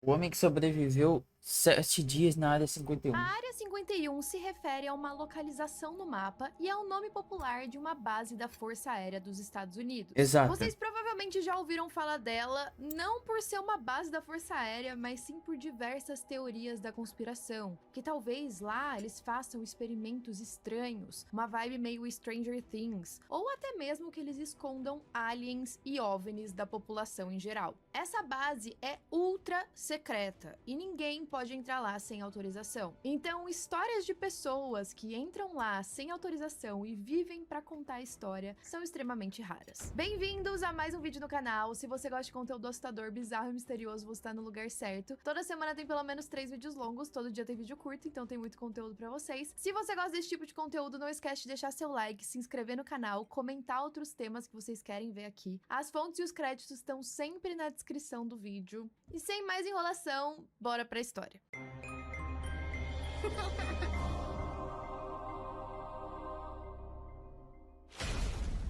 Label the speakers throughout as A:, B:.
A: O homem que sobreviveu 7 dias na área
B: A
A: 51.
B: Área 51 se refere a uma localização no mapa e é o nome popular de uma base da Força Aérea dos Estados Unidos.
A: Exato.
B: Vocês provavelmente já ouviram falar dela, não por ser uma base da Força Aérea, mas sim por diversas teorias da conspiração, que talvez lá eles façam experimentos estranhos, uma vibe meio Stranger Things, ou até mesmo que eles escondam aliens e OVNIs da população em geral. Essa base é ultra secreta e ninguém pode entrar lá sem autorização. Então, histórias de pessoas que entram lá sem autorização e vivem pra contar a história são extremamente raras. Bem-vindos a mais um vídeo no canal. Se você gosta de conteúdo assustador, bizarro e misterioso, você tá no lugar certo. Toda semana tem pelo menos 3 vídeos longos, todo dia tem vídeo curto, então tem muito conteúdo pra vocês. Se você gosta desse tipo de conteúdo, não esquece de deixar seu like, se inscrever no canal, comentar outros temas que vocês querem ver aqui. As fontes e os créditos estão sempre na descrição do vídeo. E sem mais enrolação, bora pra história.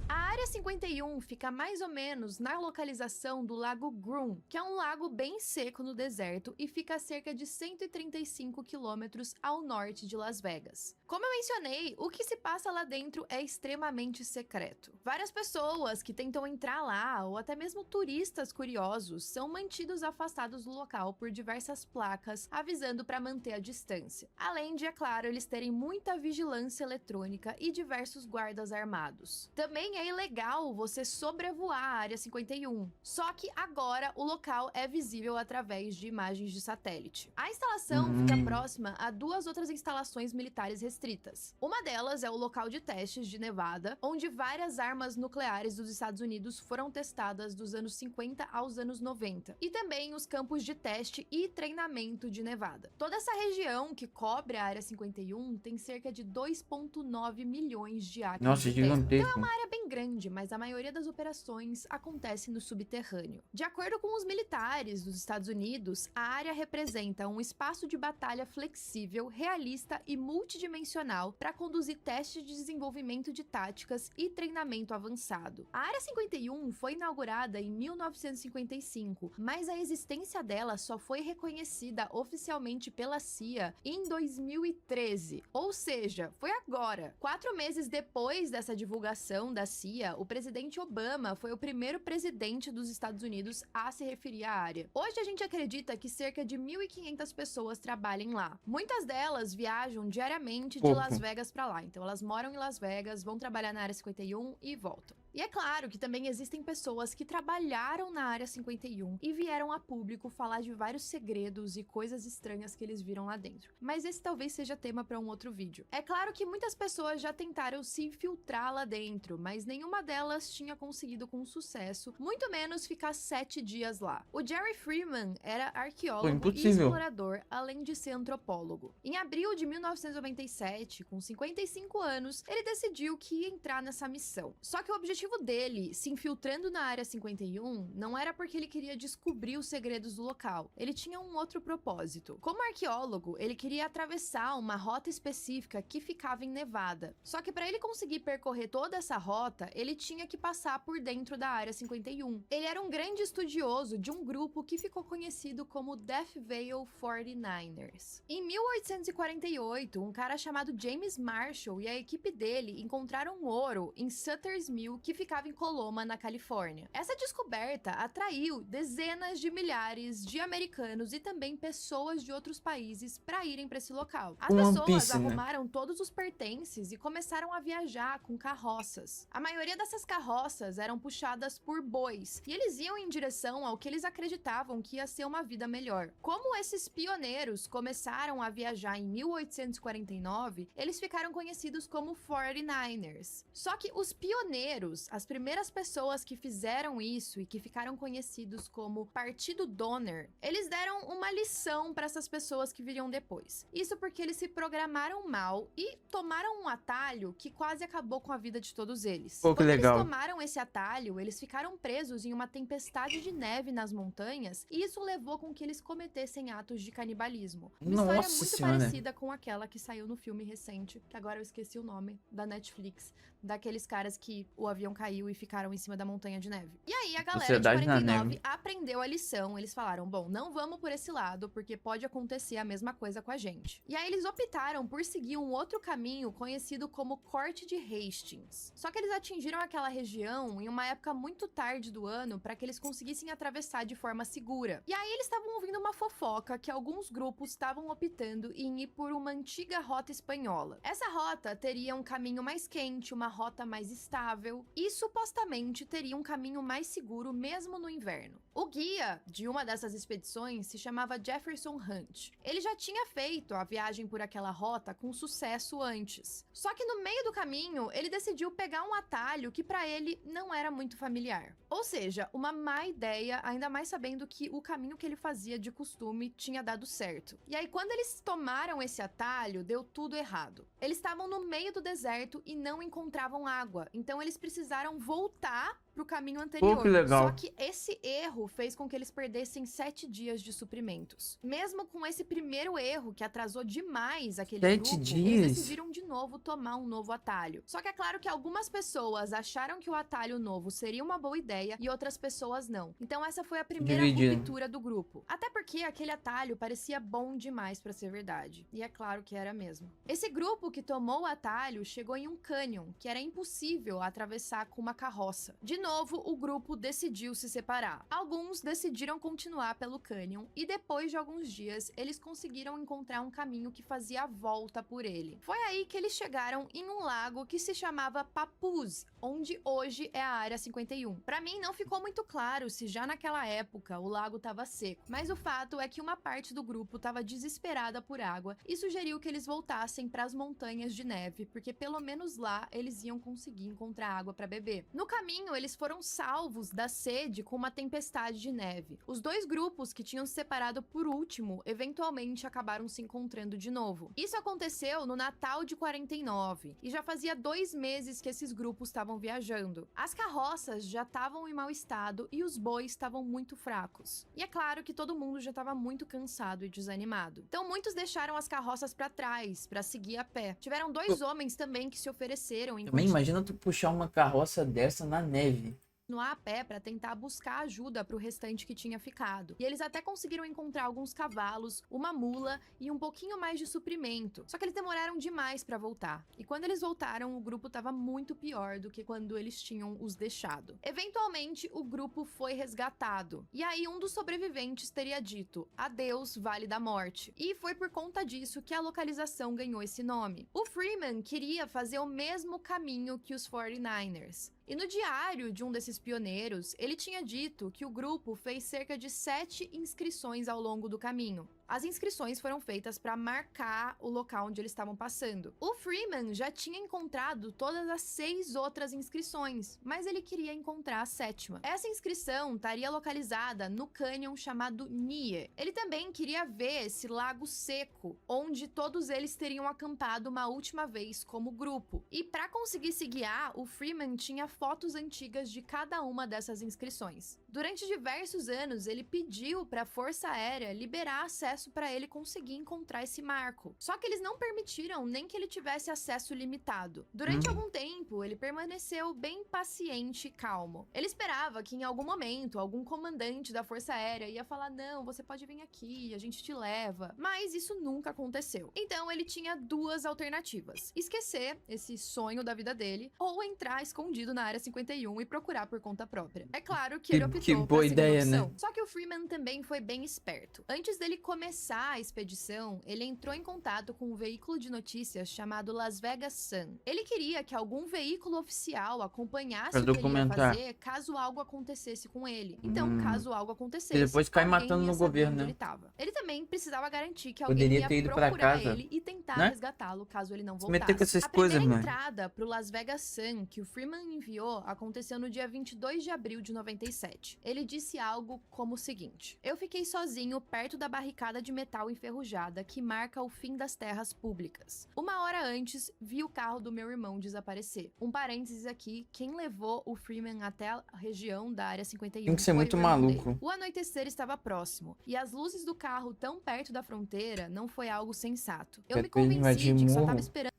B: A Área 51 fica mais ou menos na localização do Lago Groom, que é um lago bem seco no deserto e fica a cerca de 135 quilômetros ao norte de Las Vegas. Como eu mencionei, o que se passa lá dentro é extremamente secreto. Várias pessoas que tentam entrar lá, ou até mesmo turistas curiosos, são mantidos afastados do local por diversas placas avisando para manter a distância. Além de, é claro, eles terem muita vigilância eletrônica e diversos guardas armados. Também é ilegal você sobrevoar a Área 51, só que agora o local é visível através de imagens de satélite. A instalação fica próxima a duas outras instalações militares restritas. Uma delas é o local de testes de Nevada, onde várias armas nucleares dos Estados Unidos foram testadas dos anos 50 aos anos 90, e também os campos de teste e treinamento de Nevada. Toda essa região que cobre a Área 51 tem cerca de 2,9 milhões de acres
A: Nossa,
B: de terra. Então é
A: gigantesco.
B: uma área bem grande, mas a maioria das operações acontece no subterrâneo. De acordo com os militares dos Estados Unidos, a área representa um espaço de batalha flexível, realista e multidimensional para conduzir testes de desenvolvimento de táticas e treinamento avançado. A Área 51 foi inaugurada em 1955, mas a existência dela só foi reconhecida oficialmente pela CIA em 2013, ou seja, foi agora. 4 meses depois dessa divulgação da CIA, o presidente Obama foi o primeiro presidente dos Estados Unidos a se referir à área. Hoje a gente acredita que cerca de 1.500 pessoas trabalhem lá. Muitas delas viajam diariamente de Las
A: Pouco.
B: Vegas para lá, então elas moram em Las Vegas, vão trabalhar na Área 51 e voltam. E é claro que também existem pessoas que trabalharam na Área 51 e vieram a público falar de vários segredos e coisas estranhas que eles viram lá dentro. Mas esse talvez seja tema para um outro vídeo. É claro que muitas pessoas já tentaram se infiltrar lá dentro, mas nenhuma delas tinha conseguido com sucesso, muito menos ficar 7 dias lá. O Jerry Freeman era arqueólogo e
A: Impossível.
B: explorador, além de ser antropólogo. Em abril de 1997, com 55 anos, ele decidiu que ia entrar nessa missão. Só que o objetivo dele, se infiltrando na Área 51, não era porque ele queria descobrir os segredos do local. Ele tinha um outro propósito. Como arqueólogo, ele queria atravessar uma rota específica que ficava em Nevada. Só que para ele conseguir percorrer toda essa rota, ele tinha que passar por dentro da Área 51. Ele era um grande estudioso de um grupo que ficou conhecido como Death Valley 49ers. Em 1848, um cara chamado James Marshall e a equipe dele encontraram ouro em Sutter's Mill, que ficava em Coloma, na Califórnia. Essa descoberta atraiu dezenas de milhares de americanos e também pessoas de outros países para irem para esse local. As
A: One
B: pessoas
A: Piece, né?
B: arrumaram todos os pertences e começaram a viajar com carroças. A maioria dessas carroças eram puxadas por bois, e eles iam em direção ao que eles acreditavam que ia ser uma vida melhor. Como esses pioneiros começaram a viajar em 1849, eles ficaram conhecidos como 49ers. Só que os pioneiros, as primeiras pessoas que fizeram isso e que ficaram conhecidos como Partido Donner, eles deram uma lição para essas pessoas que viriam depois. Isso porque eles se programaram mal e tomaram um atalho que quase acabou com a vida de todos eles.
A: Pô, que
B: Quando
A: legal.
B: eles tomaram esse atalho, eles ficaram presos em uma tempestade de neve nas montanhas, e isso levou com que eles cometessem atos de canibalismo. Uma história
A: Nossa
B: muito
A: senhora.
B: parecida com aquela que saiu no filme recente, que agora eu esqueci o nome, da Netflix, daqueles caras que o avião avião caiu e ficaram em cima da montanha de neve. E aí a galera
A: Sociedade
B: de
A: na
B: 49
A: neve.
B: aprendeu a lição. Eles falaram, bom, não vamos por esse lado, porque pode acontecer a mesma coisa com a gente. E aí eles optaram por seguir um outro caminho conhecido como Corte de Hastings. Só que eles atingiram aquela região em uma época muito tarde do ano para que eles conseguissem atravessar de forma segura. E aí eles estavam ouvindo uma fofoca que alguns grupos estavam optando em ir por uma antiga rota espanhola. Essa rota teria um caminho mais quente, uma rota mais estável e supostamente teria um caminho mais seguro mesmo no inverno. O guia de uma dessas expedições se chamava Jefferson Hunt. Ele já tinha feito a viagem por aquela rota com sucesso antes. Só que no meio do caminho, ele decidiu pegar um atalho que para ele não era muito familiar. Ou seja, uma má ideia, ainda mais sabendo que o caminho que ele fazia de costume tinha dado certo. E aí quando eles tomaram esse atalho, deu tudo errado. Eles estavam no meio do deserto e não encontravam água, então eles precisaram voltar pro caminho anterior.
A: Pô, que legal.
B: Só que esse erro fez com que eles perdessem 7 dias de suprimentos. Mesmo com esse primeiro erro, que atrasou demais aquele
A: 7
B: grupo,
A: dias?
B: eles decidiram de novo tomar um novo atalho. Só que é claro que algumas pessoas acharam que o atalho novo seria uma boa ideia e outras pessoas não. Então essa foi a primeira
A: Dividido.
B: ruptura do grupo. Até porque aquele atalho parecia bom demais pra ser verdade. E é claro que era mesmo. Esse grupo que tomou o atalho chegou em um cânion, que era impossível atravessar com uma carroça. De novo, o grupo decidiu se separar. Alguns decidiram continuar pelo cânion e depois de alguns dias, eles conseguiram encontrar um caminho que fazia a volta por ele. Foi aí que eles chegaram em um lago que se chamava Papoose, onde hoje é a Área 51. Pra mim, não ficou muito claro se já naquela época o lago estava seco, mas o fato é que uma parte do grupo estava desesperada por água e sugeriu que eles voltassem para as montanhas de neve, porque pelo menos lá eles iam conseguir encontrar água para beber. No caminho, eles foram salvos da sede com uma tempestade de neve. Os dois grupos que tinham se separado por último, eventualmente acabaram se encontrando de novo. Isso aconteceu no Natal de 49, e já fazia 2 meses que esses grupos estavam viajando. As carroças já estavam em mau estado e os bois estavam muito fracos. E é claro que todo mundo já estava muito cansado e desanimado. Então muitos deixaram as carroças para trás, para seguir a pé. Tiveram 2 homens também que se ofereceram em
A: Também imagina tu puxar uma carroça dessa na neve.
B: continuar a pé para tentar buscar ajuda para o restante que tinha ficado. E eles até conseguiram encontrar alguns cavalos, uma mula e um pouquinho mais de suprimento. Só que eles demoraram demais para voltar. E quando eles voltaram, o grupo estava muito pior do que quando eles tinham os deixado. Eventualmente, o grupo foi resgatado. E aí um dos sobreviventes teria dito: "Adeus, Vale da Morte". E foi por conta disso que a localização ganhou esse nome. O Freeman queria fazer o mesmo caminho que os 49ers. E no diário de um desses pioneiros, ele tinha dito que o grupo fez cerca de 7 inscrições ao longo do caminho. As inscrições foram feitas para marcar o local onde eles estavam passando. O Freeman já tinha encontrado todas as 6 outras inscrições, mas ele queria encontrar a 7ª. Essa inscrição estaria localizada no cânion chamado Nie. Ele também queria ver esse lago seco, onde todos eles teriam acampado uma última vez como grupo. E para conseguir se guiar, o Freeman tinha fotos antigas de cada uma dessas inscrições. Durante diversos anos, ele pediu para a Força Aérea liberar acesso para ele conseguir encontrar esse marco. Só que eles não permitiram nem que ele tivesse acesso limitado. Durante algum tempo, ele permaneceu bem paciente e calmo. Ele esperava que em algum momento, algum comandante da Força Aérea ia falar: "Não, você pode vir aqui, a gente te leva". Mas isso nunca aconteceu. Então ele tinha 2 alternativas: esquecer esse sonho da vida dele ou entrar escondido na Área 51 e procurar por conta própria. É claro que ele optou
A: Que
B: pela
A: boa
B: segunda
A: ideia,
B: opção.
A: né?
B: Só que o Freeman também foi bem esperto. Antes dele começar a expedição, ele entrou em contato com um veículo de notícias chamado Las Vegas Sun. Ele queria que algum veículo oficial acompanhasse
A: Pra
B: o que ele ia
A: documentar.
B: fazer caso algo acontecesse com ele. Então, caso algo acontecesse,
A: E depois cai
B: alguém
A: matando
B: ia
A: no
B: saber
A: governo,
B: onde
A: né?
B: ele tava. Ele também precisava garantir que alguém
A: Poderia
B: ia
A: ter ido pra
B: procurar
A: casa,
B: ele e tentar
A: né?
B: resgatá-lo caso ele não
A: Se meter com
B: voltasse.
A: essas
B: A
A: coisas,
B: primeira
A: mano.
B: entrada pro Las Vegas Sun que o Freeman enviou aconteceu no dia 22 de abril de 97. Ele disse algo como o seguinte: "Eu fiquei sozinho perto da barricada de metal enferrujada que marca o fim das terras públicas. Uma hora antes, vi o carro do meu irmão desaparecer." Um parênteses aqui: quem levou o Freeman até a região da Área 51
A: Tem que ser
B: foi
A: muito
B: o irmão
A: maluco.
B: dele. O anoitecer estava próximo, e as luzes do carro tão perto da fronteira não foi algo sensato. Eu me
A: Pra ele
B: convenci
A: invadir
B: de que só
A: morro.
B: tava esperando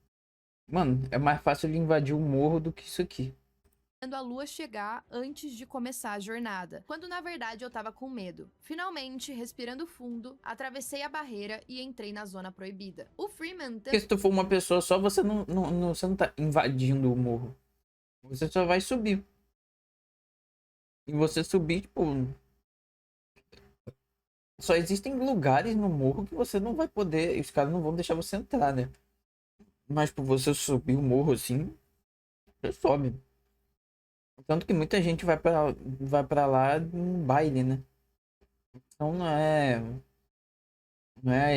A: Mano, é mais fácil ele invadir o morro do que isso aqui.
B: a lua chegar antes de começar a jornada, quando na verdade eu tava com medo. Finalmente, respirando fundo, atravessei a barreira e entrei na zona proibida. O Freeman
A: Porque se tu for uma pessoa só, você você não tá invadindo o morro. Você só vai subir. E você subir, tipo... Só existem lugares no morro que você não vai poder... Os caras não vão deixar você entrar, né? Mas por você subir o morro assim, você sobe. Tanto que muita gente vai pra lá em baile, né? Então não é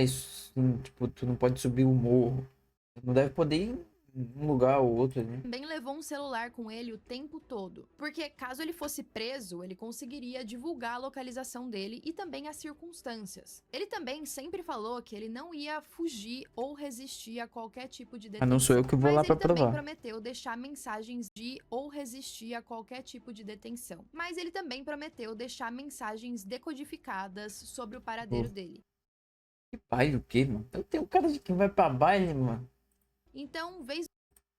A: isso, assim, tipo, tu não pode subir o morro. Tu não deve poder ir em um lugar ou outro, né?
B: também levou um celular com ele o tempo todo, porque caso ele fosse preso, ele conseguiria divulgar a localização dele e também as circunstâncias. Ele também sempre falou que ele não ia fugir ou resistir a qualquer tipo de
A: Ah,
B: detenção.
A: não sou eu que vou lá
B: Mas
A: pra
B: ele também
A: provar.
B: prometeu deixar mensagens de ou resistir a qualquer tipo de detenção. Mas ele também prometeu deixar mensagens decodificadas sobre o paradeiro dele.
A: Que baile o quê, mano? Eu tenho cara de quem vai pra baile, mano.
B: Então, vez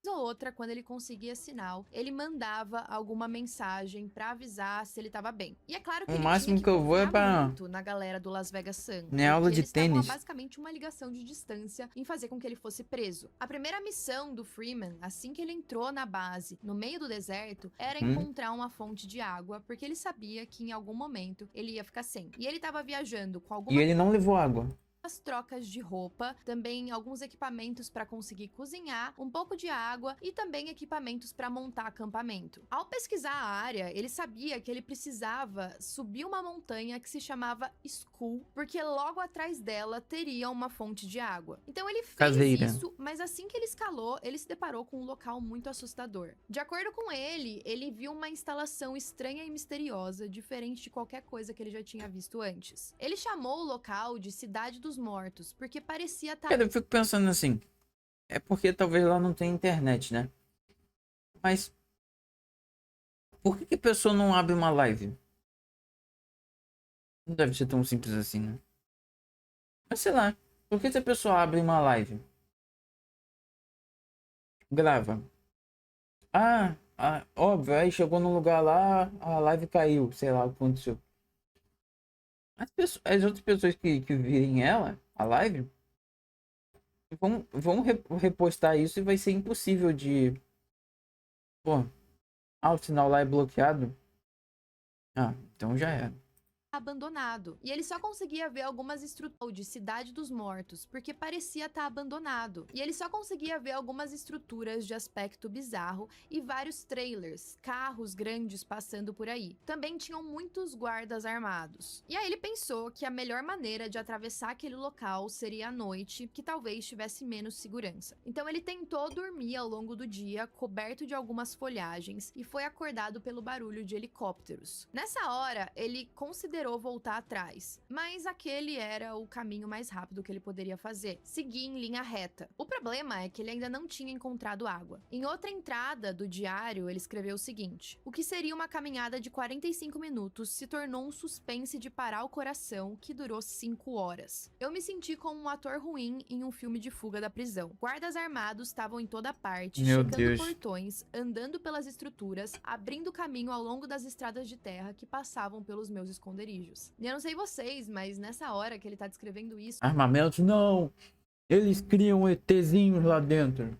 B: ou outra, quando ele conseguia sinal, ele mandava alguma mensagem pra avisar se ele tava bem. E é claro que
A: O
B: ele
A: máximo
B: tinha que
A: que eu vou é
B: confiar
A: pra...
B: muito na galera do Las Vegas Sun,
A: Minha aula
B: porque
A: de
B: eles estavam a
A: tênis.
B: basicamente uma ligação de distância em fazer com que ele fosse preso. A primeira missão do Freeman, assim que ele entrou na base, no meio do deserto, era encontrar uma fonte de água, porque ele sabia que em algum momento ele ia ficar sem. E ele tava viajando com
A: E
B: alguma
A: ele não levou água.
B: as trocas de roupa, também alguns equipamentos para conseguir cozinhar, um pouco de água e também equipamentos para montar acampamento. Ao pesquisar a área, ele sabia que ele precisava subir uma montanha que se chamava Skull, porque logo atrás dela teria uma fonte de água. Então ele fez
A: Caseira.
B: isso, mas assim que ele escalou, ele se deparou com um local muito assustador. De acordo com ele, ele viu uma instalação estranha e misteriosa, diferente de qualquer coisa que ele já tinha visto antes. Ele chamou o local de Cidade dos Mortos, porque parecia estar
A: Cara, eu fico pensando assim. É porque talvez lá não tenha internet, né? Mas... Por que a pessoa não abre uma live? Não deve ser tão simples assim, né? Mas sei lá. Por que se a pessoa abre uma live? Grava. Óbvio, aí chegou num lugar lá, a live caiu, sei lá o que aconteceu. As outras pessoas que virem ela, a live, vão repostar isso e vai ser impossível de... Pô, o sinal lá é bloqueado. Ah, então já era.
B: abandonado. E ele só conseguia ver algumas estruturas de Cidade dos Mortos, porque parecia estar abandonado. E ele só conseguia ver algumas estruturas de aspecto bizarro e vários trailers, carros grandes passando por aí. Também tinham muitos guardas armados. E aí ele pensou que a melhor maneira de atravessar aquele local seria à noite, que talvez tivesse menos segurança. Então ele tentou dormir ao longo do dia, coberto de algumas folhagens, e foi acordado pelo barulho de helicópteros. Nessa hora, ele considerou voltar atrás, mas aquele era o caminho mais rápido que ele poderia fazer, seguir em linha reta. O problema é que ele ainda não tinha encontrado água. Em outra entrada do diário, ele escreveu o seguinte: o que seria uma caminhada de 45 minutos se tornou um suspense de parar o coração que durou 5 horas. Eu me senti como um ator ruim em um filme de fuga da prisão. Guardas armados estavam em toda parte,
A: Meu
B: checando
A: Deus.
B: portões, andando pelas estruturas, abrindo caminho ao longo das estradas de terra que passavam pelos meus esconderijos. E eu não sei vocês, mas nessa hora que ele tá descrevendo isso,
A: Armamentos não. Eles criam ETzinhos lá dentro.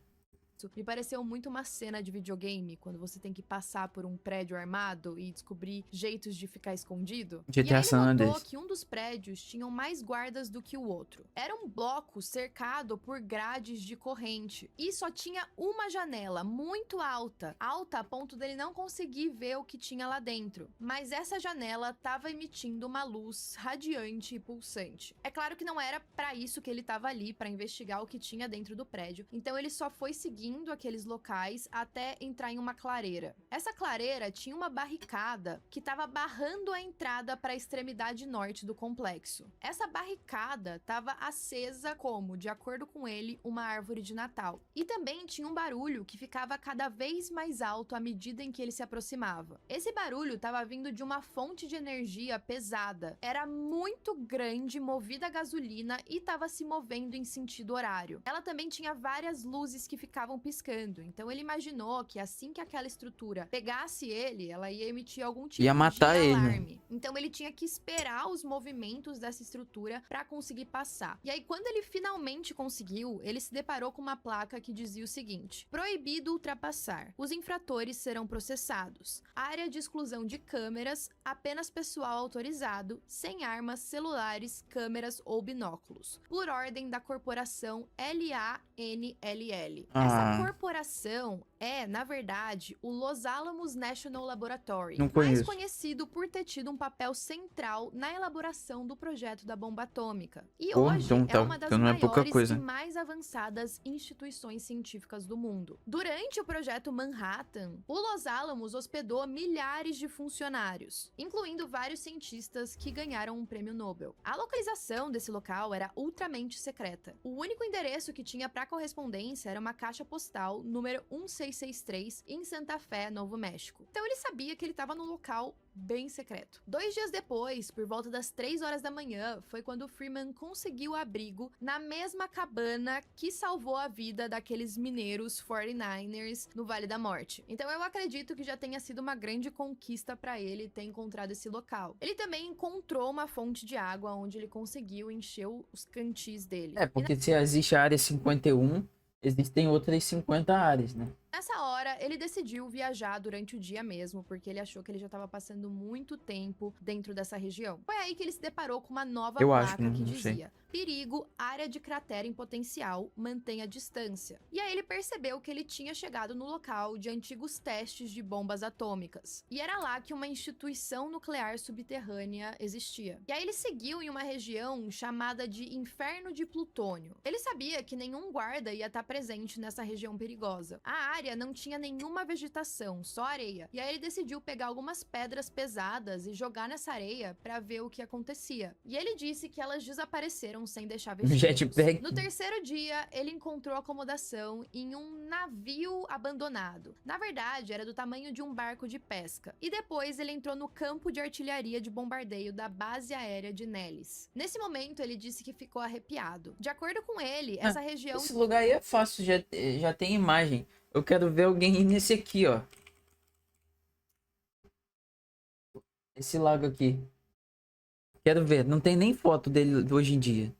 B: me pareceu muito uma cena de videogame, quando você tem que passar por um prédio armado e descobrir jeitos de ficar escondido. E
A: GTA
B: aí
A: San
B: ele notou
A: Andreas.
B: que um dos prédios tinham mais guardas do que o outro. Era um bloco cercado por grades de corrente e só tinha uma janela muito alta, alta a ponto dele não conseguir ver o que tinha lá dentro. Mas essa janela estava emitindo uma luz radiante e pulsante. É claro que não era para isso que ele estava ali, para investigar o que tinha dentro do prédio. Então ele só foi seguindo aqueles locais até entrar em uma clareira. Essa clareira tinha uma barricada que estava barrando a entrada para a extremidade norte do complexo. Essa barricada estava acesa como, de acordo com ele, uma árvore de Natal. E também tinha um barulho que ficava cada vez mais alto à medida em que ele se aproximava. Esse barulho estava vindo de uma fonte de energia pesada. Era muito grande, movida a gasolina e estava se movendo em sentido horário. Ela também tinha várias luzes que ficavam estavam piscando. Então ele imaginou que assim que aquela estrutura pegasse ele, ela ia emitir algum tipo
A: Ia matar
B: de
A: ele.
B: alarme. Então ele tinha que esperar os movimentos dessa estrutura para conseguir passar. E aí quando ele finalmente conseguiu, ele se deparou com uma placa que dizia o seguinte: proibido ultrapassar. Os infratores serão processados. Área de exclusão de câmeras, apenas pessoal autorizado, sem armas, celulares, câmeras ou binóculos. Por ordem da corporação LANLL. Essa corporação é, na verdade, o Los Alamos National Laboratory,
A: Não
B: mais
A: conheço.
B: conhecido por ter tido um papel central na elaboração do projeto da bomba atômica. E
A: Pô,
B: hoje
A: então
B: é
A: tá,
B: uma das
A: então não é pouca
B: maiores
A: coisa.
B: e mais avançadas instituições científicas do mundo. Durante o projeto Manhattan, o Los Alamos hospedou milhares de funcionários, incluindo vários cientistas que ganharam um prêmio Nobel. A localização desse local era ultramente secreta. O único endereço que tinha para correspondência era uma caixa postal número 1663 em Santa Fé, Novo México. Então ele sabia que ele estava num local bem secreto. 2 dias depois, por volta das 3 horas da manhã, foi quando Freeman conseguiu abrigo na mesma cabana que salvou a vida daqueles mineiros 49ers no Vale da Morte. Então eu acredito que já tenha sido uma grande conquista para ele ter encontrado esse local. Ele também encontrou uma fonte de água onde ele conseguiu encher os cantis dele.
A: É, porque se existe a área 51, existem outras 50 áreas, né?
B: Nessa hora, ele decidiu viajar durante o dia mesmo, porque ele achou que ele já estava passando muito tempo dentro dessa região. Foi aí que ele se deparou com uma nova placa que dizia: perigo, área de cratera em potencial, mantenha distância. E aí ele percebeu que ele tinha chegado no local de antigos testes de bombas atômicas. E era lá que uma instituição nuclear subterrânea existia. E aí ele seguiu em uma região chamada de Inferno de Plutônio. Ele sabia que nenhum guarda ia estar presente nessa região perigosa. A área não tinha nenhuma vegetação, só areia. E aí ele decidiu pegar algumas pedras pesadas e jogar nessa areia para ver o que acontecia. E ele disse que elas desapareceram sem deixar vestígios.
A: Jetpack.
B: No terceiro dia, ele encontrou acomodação em um navio abandonado. Na verdade, era do tamanho de um barco de pesca. E depois ele entrou no campo de artilharia de bombardeio da base aérea de Nellis. Nesse momento, ele disse que ficou arrepiado. De acordo com ele, essa região...
A: Esse lugar aí é fácil, já tem imagem. Eu quero ver alguém ir nesse aqui, ó. Esse lago aqui. Quero ver. Não tem nem foto dele hoje em dia.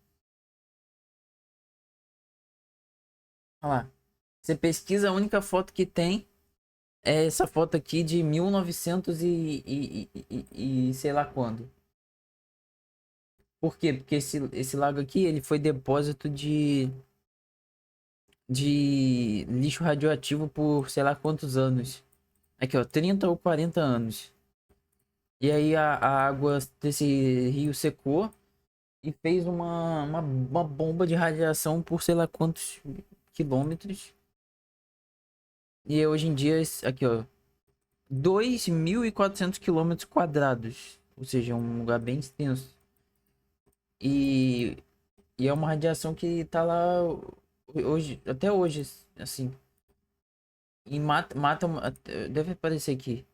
A: Olha lá. Você pesquisa, a única foto que tem é essa foto aqui de 1900 e sei lá quando. Por quê? Porque esse lago aqui, ele foi depósito de lixo radioativo por sei lá quantos anos. Aqui, ó, 30 ou 40 anos. E aí a água desse rio secou e fez uma bomba de radiação por sei lá quantos quilômetros. E hoje em dia, aqui, ó, 2.400 quilômetros quadrados. Ou seja, um lugar bem extenso. E é uma radiação que tá lá hoje, até hoje, assim. E mata deve aparecer aqui.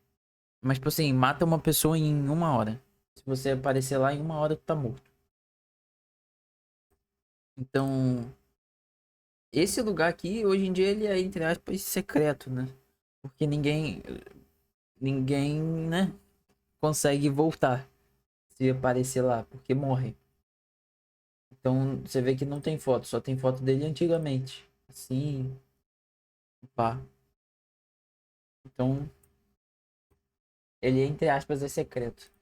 A: Mas, tipo assim, mata uma pessoa em 1 hora. Se você aparecer lá em 1 hora, tu tá morto. Então, esse lugar aqui, hoje em dia, ele é, entre aspas, secreto, né? Porque ninguém, né, consegue voltar se aparecer lá, porque morre. Então, você vê que não tem foto, só tem foto dele antigamente. Assim, pá. Então, ele, entre aspas, é secreto.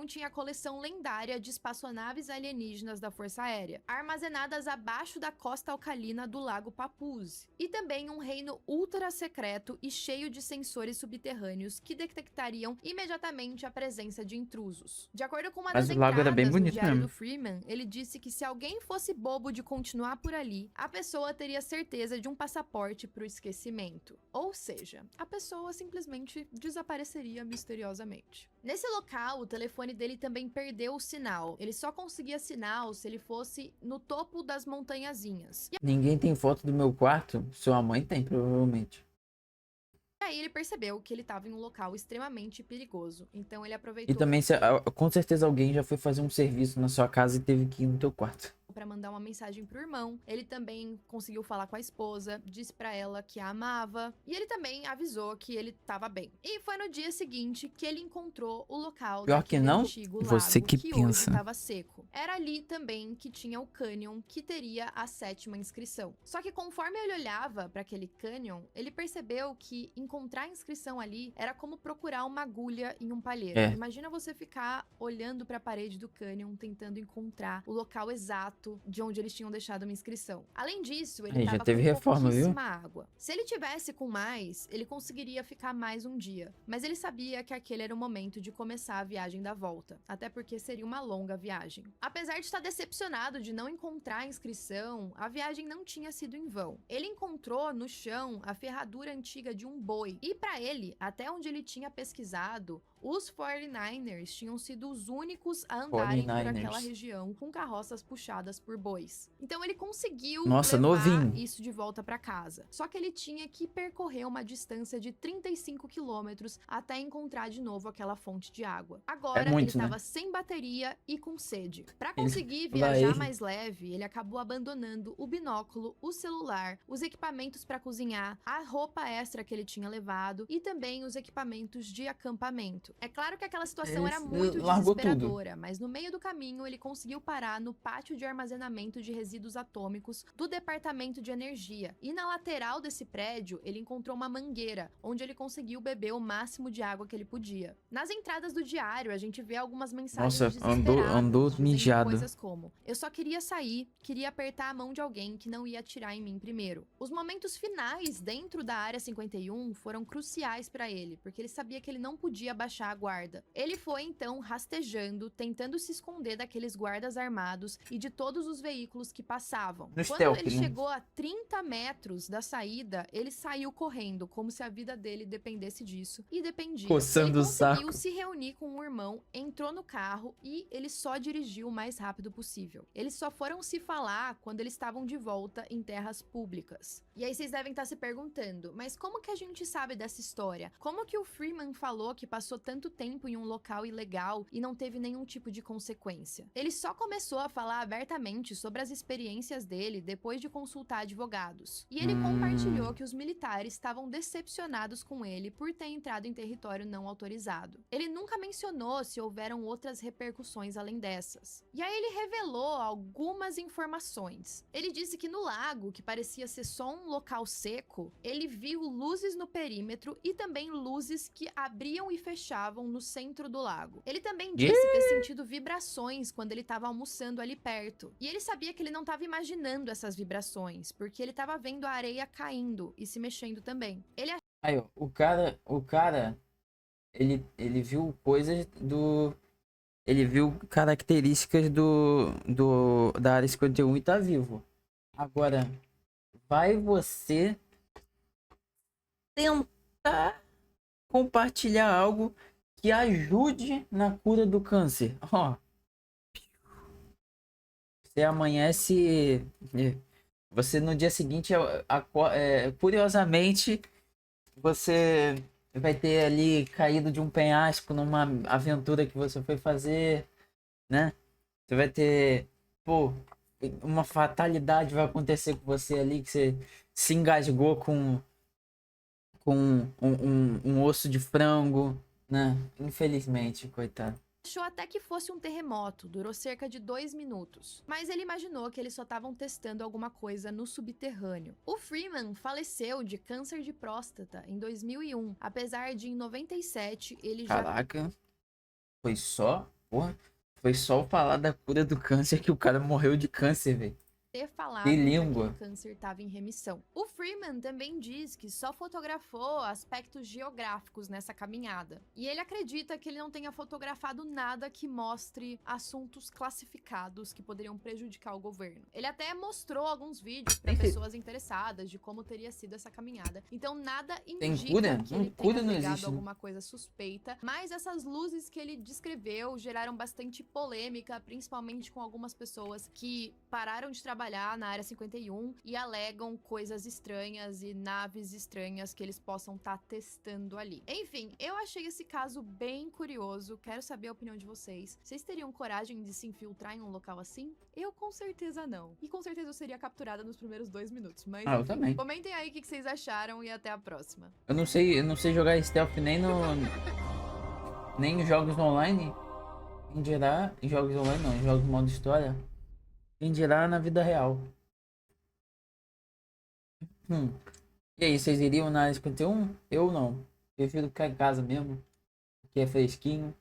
B: Tinha a coleção lendária de espaçonaves alienígenas da Força Aérea, armazenadas abaixo da costa alcalina do Lago Papuz, e também um reino ultra secreto e cheio de sensores subterrâneos que detectariam imediatamente a presença de intrusos. De acordo com uma
A: Mas
B: das
A: o lago era bem
B: entradas no
A: bonito
B: diário
A: mesmo.
B: do Freeman, ele disse que se alguém fosse bobo de continuar por ali, a pessoa teria certeza de um passaporte para o esquecimento. Ou seja, a pessoa simplesmente desapareceria misteriosamente. Nesse local, o telefone dele também perdeu o sinal. Ele só conseguia sinal se ele fosse no topo das montanhazinhas.
A: Ninguém tem foto do meu quarto? Sua mãe tem, provavelmente.
B: E aí ele percebeu que ele estava em um local extremamente perigoso. Então ele
A: E
B: aproveitou
A: também, com certeza, alguém já foi fazer um serviço na sua casa e teve que ir no teu quarto.
B: pra mandar uma mensagem pro irmão. Ele também conseguiu falar com a esposa, disse pra ela que a amava, e ele também avisou que ele tava bem. E foi no dia seguinte que ele encontrou o local
A: Pior que
B: daquele
A: não,
B: antigo
A: você
B: lago
A: que
B: que
A: pensa.
B: hoje tava seco. Era ali também que tinha o cânion que teria a 7ª inscrição. Só que conforme ele olhava para aquele cânion, ele percebeu que encontrar a inscrição ali era como procurar uma agulha em um palheiro.
A: É.
B: Imagina você ficar olhando para a parede do cânion tentando encontrar o local exato de onde eles tinham deixado uma inscrição. Além disso, ele
A: Aí, já
B: tava
A: teve
B: com
A: reforma, viu?
B: pouquíssima água. Se ele tivesse com mais, ele conseguiria ficar mais um dia. Mas ele sabia que aquele era o momento de começar a viagem da volta, até porque seria uma longa viagem. Apesar de estar decepcionado de não encontrar a inscrição, a viagem não tinha sido em vão. Ele encontrou no chão a ferradura antiga de um boi, e para ele, até onde ele tinha pesquisado, os 49ers tinham sido os únicos a andarem por
A: 49ers.
B: aquela região com carroças puxadas por bois. Então ele conseguiu
A: Nossa,
B: levar
A: novinho.
B: isso de volta para casa. Só que ele tinha que percorrer uma distância de 35 quilômetros até encontrar de novo aquela fonte de água. Agora
A: muito,
B: ele
A: né?
B: estava sem bateria e com sede. Para
A: Ele-
B: conseguir
A: lá
B: viajar
A: ele.
B: mais leve, ele acabou abandonando o binóculo, o celular, os equipamentos para cozinhar, a roupa extra que ele tinha levado e também os equipamentos de acampamento. É claro que aquela situação era
A: Ele
B: muito
A: largou
B: desesperadora, mas no meio do caminho ele conseguiu parar no pátio de armazenamento de resíduos atômicos do Departamento de Energia. E na lateral desse prédio, ele encontrou uma mangueira, onde ele conseguiu beber o máximo de água que ele podia. Nas entradas do diário, a gente vê algumas mensagens
A: Nossa,
B: desesperadas,
A: andou
B: dizendo
A: mijado.
B: coisas como: eu só queria sair, queria apertar a mão de alguém que não ia atirar em mim primeiro. Os momentos finais dentro da Área 51 foram cruciais para ele, porque ele sabia que ele não podia baixar a guarda. Ele foi então rastejando, tentando se esconder daqueles guardas armados e de todos os veículos que passavam.
A: No
B: Quando
A: stealth,
B: ele
A: né?
B: chegou a 30 metros da saída, ele saiu correndo, como se a vida dele dependesse disso. E dependia.
A: Coçando
B: Ele
A: o
B: conseguiu
A: saco.
B: se reunir com o irmão, entrou no carro e ele só dirigiu o mais rápido possível. Eles só foram se falar quando eles estavam de volta em terras públicas. E aí vocês devem estar se perguntando, mas como que a gente sabe dessa história? Como que o Freeman falou que passou tanto tempo em um local ilegal e não teve nenhum tipo de consequência? Ele só começou a falar abertamente sobre as experiências dele depois de consultar advogados. E ele compartilhou que os militares estavam decepcionados com ele por ter entrado em território não autorizado. Ele nunca mencionou se houveram outras repercussões além dessas. E aí ele revelou algumas informações. Ele disse que no lago, que parecia ser só um local seco, ele viu luzes no perímetro e também luzes que abriam e fechavam no centro do lago. Ele também disse ter sentido vibrações quando ele estava almoçando ali perto. E ele sabia que ele não estava imaginando essas vibrações, porque ele estava vendo a areia caindo e se mexendo também. Ele
A: Aí, ó, o cara, ele viu coisas do... Ele viu características da área 51 e tá vivo. Agora, vai você tentar compartilhar algo que ajude na cura do câncer. Ó, você amanhece... Você no dia seguinte, curiosamente, você vai ter ali caído de um penhasco numa aventura que você foi fazer, né? Você vai ter, pô, uma fatalidade vai acontecer com você ali, que você se engasgou com um osso de frango, né? Infelizmente, coitado.
B: achou até que fosse um terremoto, durou cerca de 2 minutos. Mas ele imaginou que eles só estavam testando alguma coisa no subterrâneo. O Freeman faleceu de câncer de próstata em 2001, apesar de em 97 ele já
A: Caraca, foi só, porra, foi só falar da cura do câncer que o cara morreu de câncer, velho.
B: ter falado
A: Que
B: que
A: língua.
B: aquele câncer estava em remissão. O Freeman também diz que só fotografou aspectos geográficos nessa caminhada. E ele acredita que ele não tenha fotografado nada que mostre assuntos classificados que poderiam prejudicar o governo. Ele até mostrou alguns vídeos para pessoas interessadas de como teria sido essa caminhada. Então nada indica
A: cura?
B: que ele
A: Cura
B: tenha
A: não
B: pegado
A: existe, né?
B: alguma coisa suspeita, mas essas luzes que ele descreveu geraram bastante polêmica, principalmente com algumas pessoas que pararam de trabalhar trabalhar na Área 51 e alegam coisas estranhas e naves estranhas que eles possam estar testando ali. Enfim, eu achei esse caso bem curioso, quero saber a opinião de vocês. Vocês teriam coragem de se infiltrar em um local assim? Eu com certeza não. E com certeza eu seria capturada nos primeiros 2 minutos, mas
A: Ah, eu
B: enfim.
A: também.
B: Comentem aí o que vocês acharam e até a próxima.
A: Eu não sei jogar stealth nem em jogos online. Quem dirá em jogos online não, em jogos modo história. Quem dirá na vida real. Hum. E aí, vocês iriam na área 51? Eu não. Prefiro ficar em casa mesmo, que é fresquinho.